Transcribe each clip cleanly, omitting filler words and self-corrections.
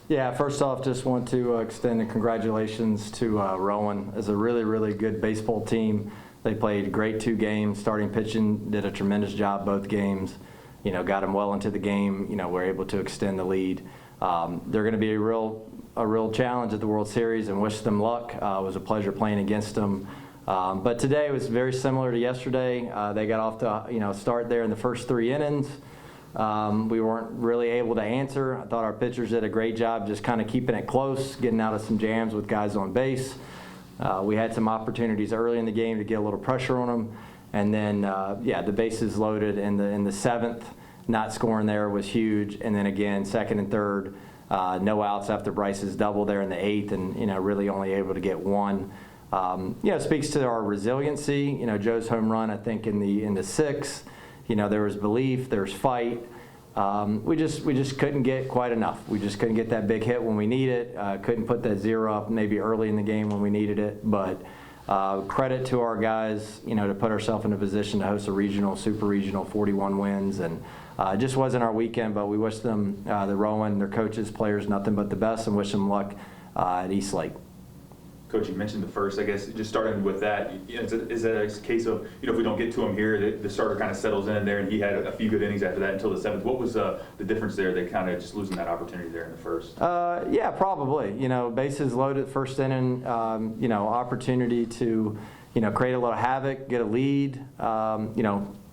Yeah, first off, just want to extend a congratulations to Rowan. As a really, really good baseball team. They played great 2 games. Starting pitching did a tremendous job both games. Got them well into the game. We're able to extend the lead. They're going to be a real challenge at the World Series, and wish them luck. It was a pleasure playing against them. But today was very similar to yesterday. They got off to start there in the first 3 innings. We weren't really able to answer. I thought our pitchers did a great job just kind of keeping it close, getting out of some jams with guys on base. We had some opportunities early in the game to get a little pressure on them. And then, the bases loaded in the 7th. Not scoring there was huge. And then again, 2nd and 3rd, no outs after Bryce's double there in the 8th, and really only able to get 1. It speaks to our resiliency. Joe's home run, I think, in the 6th. There was belief, there was fight. We just couldn't get quite enough. We just couldn't get that big hit when we needed it. Couldn't put that 0 up maybe early in the game when we needed it. But credit to our guys, to put ourselves in a position to host a regional, super regional, 41 wins. And it just wasn't our weekend, but we wish them, the Rowan, their coaches, players, nothing but the best, and wish them luck at East Lake. Coach, you mentioned the first, I guess, just starting with that, is that a case of, if we don't get to him here, the starter kind of settles in there, and he had a few good innings after that until the 7th. What was the difference there? They kind of just losing that opportunity there in the first? Yeah, probably. Bases loaded first inning, opportunity to, create a little havoc, get a lead.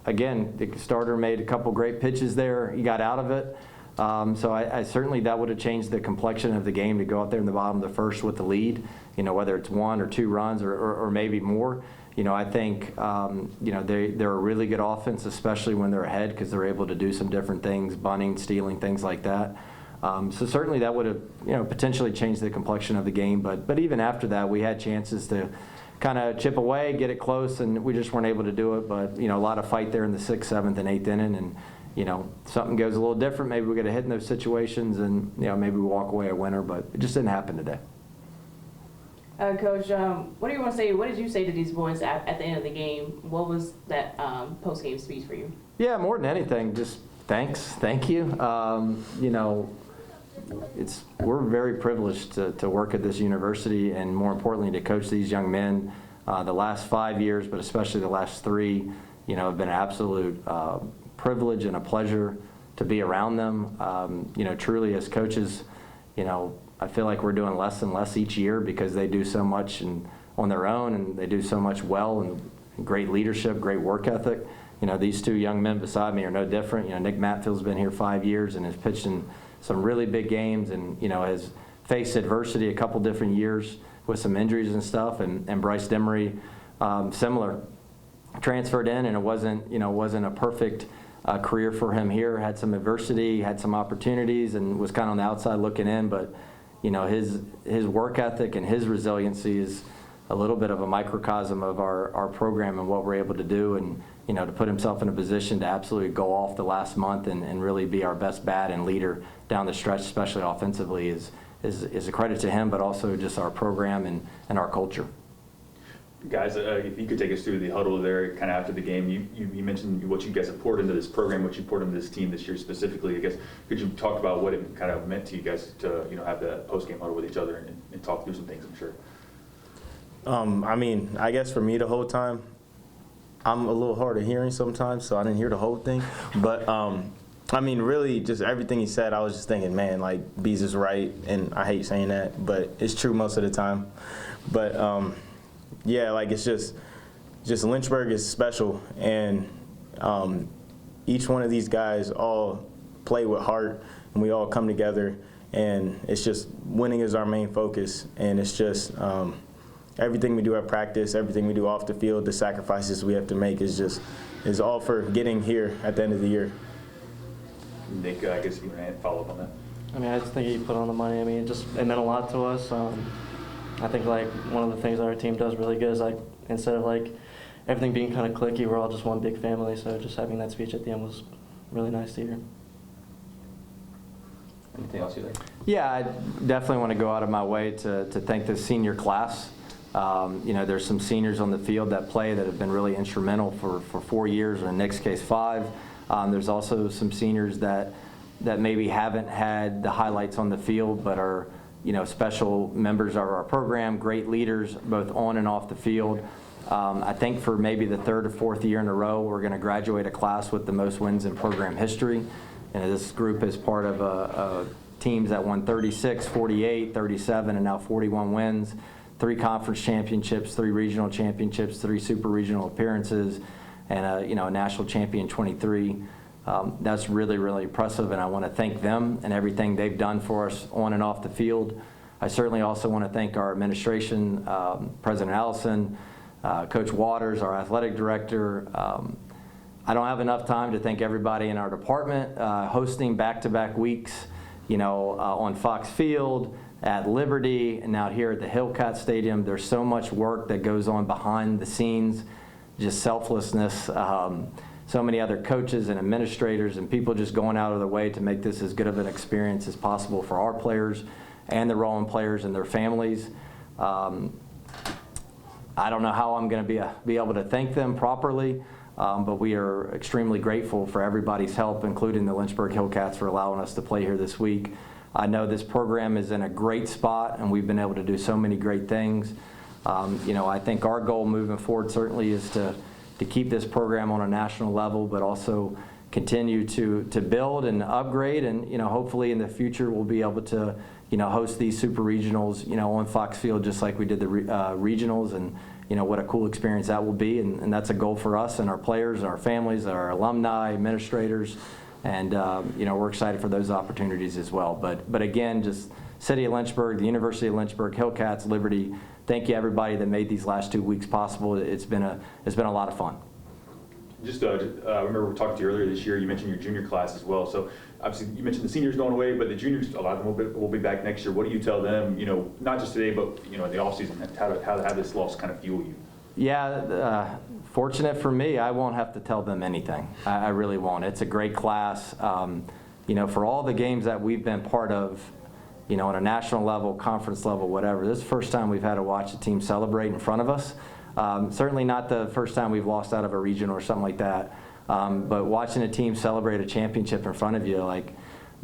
Again, the starter made a couple great pitches there. He got out of it. So I certainly, that would have changed the complexion of the game to go out there in the bottom of the first with the lead, whether it's 1 or 2 runs or maybe more. I think, they're a really good offense, especially when they're ahead, because they're able to do some different things, bunting, stealing, things like that. So certainly that would have, potentially changed the complexion of the game. But even after that, we had chances to kind of chip away, get it close, and we just weren't able to do it. But, a lot of fight there in the 6th, 7th, and 8th inning. And, something goes a little different. Maybe we get a hit in those situations, and maybe we walk away a winner. But it just didn't happen today. Coach, what do you want to say? What did you say to these boys at the end of the game? What was that post-game speech for you? Yeah, more than anything, just thank you. We're very privileged to work at this university, and more importantly, to coach these young men. The last 5 years, but especially the last 3, have been an absolute privilege and a pleasure to be around them. Truly as coaches, I feel like we're doing less and less each year, because they do so much on their own, and they do so much well, and great leadership, great work ethic. These 2 young men beside me are no different. Nick Mattfield's been here 5 years and has pitched in some really big games, and has faced adversity a couple different years with some injuries and stuff. And Bryce Demory, similar, transferred in, and it wasn't a perfect career for him here. Had some adversity, had some opportunities, and was kind of on the outside looking in. But his work ethic and his resiliency is a little bit of a microcosm of our program and what we're able to do. And to put himself in a position to absolutely go off the last month and really be our best bat and leader down the stretch, especially offensively, is a credit to him, but also just our program and our culture. Guys, if you could take us through the huddle there kind of after the game. You mentioned what you guys have poured into this program, what you poured into this team this year specifically. I guess, could you talk about what it kind of meant to you guys to have that post-game huddle with each other and talk through some things, I'm sure? I guess for me the whole time, I'm a little hard of hearing sometimes, so I didn't hear the whole thing. But, really just everything he said, I was just thinking, man, like, Beaz is right, and I hate saying that, but it's true most of the time. But, yeah, like, it's just Lynchburg is special, and each one of these guys all play with heart, and we all come together, and it's just winning is our main focus, and it's just everything we do at practice, everything we do off the field, the sacrifices we have to make is all for getting here at the end of the year. Nick, I guess you want to follow up on that. I just think he put on the money. It meant a lot to us. I think one of the things our team does really good is instead of everything being kind of cliquey, we're all just one big family. So just having that speech at the end was really nice to hear. Anything else you think? Yeah, I definitely want to go out of my way to thank the senior class. There's some seniors on the field that have been really instrumental for 4 years, or in Nick's case 5. There's also some seniors that that maybe haven't had the highlights on the field, but are, special members of our program, great leaders, both on and off the field. I think for maybe the third or fourth year in a row, we're going to graduate a class with the most wins in program history. And this group is part of teams that won 36, 48, 37, and now 41 wins, 3 conference championships, 3 regional championships, 3 super regional appearances, and a national champion 23. That's really, really impressive, and I want to thank them and everything they've done for us on and off the field. I certainly also want to thank our administration, President Allison, Coach Waters, our athletic director. I don't have enough time to thank everybody in our department, hosting back-to-back weeks, on Fox Field, at Liberty, and now here at the Hillcat Stadium. There's so much work that goes on behind the scenes, just selflessness. So many other coaches and administrators and people just going out of their way to make this as good of an experience as possible for our players and the Rowan players and their families. I don't know how I'm going to be able to thank them properly, but we are extremely grateful for everybody's help, including the Lynchburg Hillcats, for allowing us to play here this week. I know this program is in a great spot, and we've been able to do so many great things. I think our goal moving forward certainly is to keep this program on a national level, but also continue to build and upgrade, and hopefully in the future we'll be able to host these super regionals on Fox Field just like we did the regionals, and what a cool experience that will be, and that's a goal for us and our players, our families, our alumni, administrators, and we're excited for those opportunities as well. But again, just City of Lynchburg, the University of Lynchburg, Hillcats, Liberty, thank you everybody that made these last 2 weeks possible. It's been a lot of fun. Just I remember we talked to you earlier this year. You mentioned your junior class as well. So obviously you mentioned the seniors going away, but the juniors, a lot of them will be back next year. What do you tell them? Not just today, but in the off season, how to have this loss kind of fuel you? Yeah, fortunate for me, I won't have to tell them anything. I really won't. It's a great class. For all the games that we've been part of, on a national level, conference level, whatever, this is the first time we've had to watch a team celebrate in front of us. Certainly not the first time we've lost out of a region or something like that. But watching a team celebrate a championship in front of you,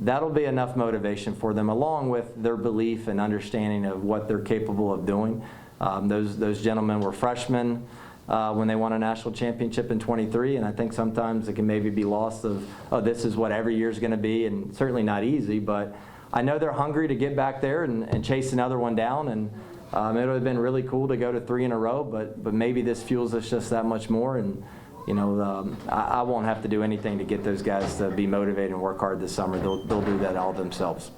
that'll be enough motivation for them, along with their belief and understanding of what they're capable of doing. Those gentlemen were freshmen when they won a national championship in 23, and I think sometimes it can maybe be lost of, this is what every year is going to be, and certainly not easy, but I know they're hungry to get back there and chase another one down, and it would have been really cool to go to 3 in a row, but maybe this fuels us just that much more, and I won't have to do anything to get those guys to be motivated and work hard this summer. They'll do that all themselves.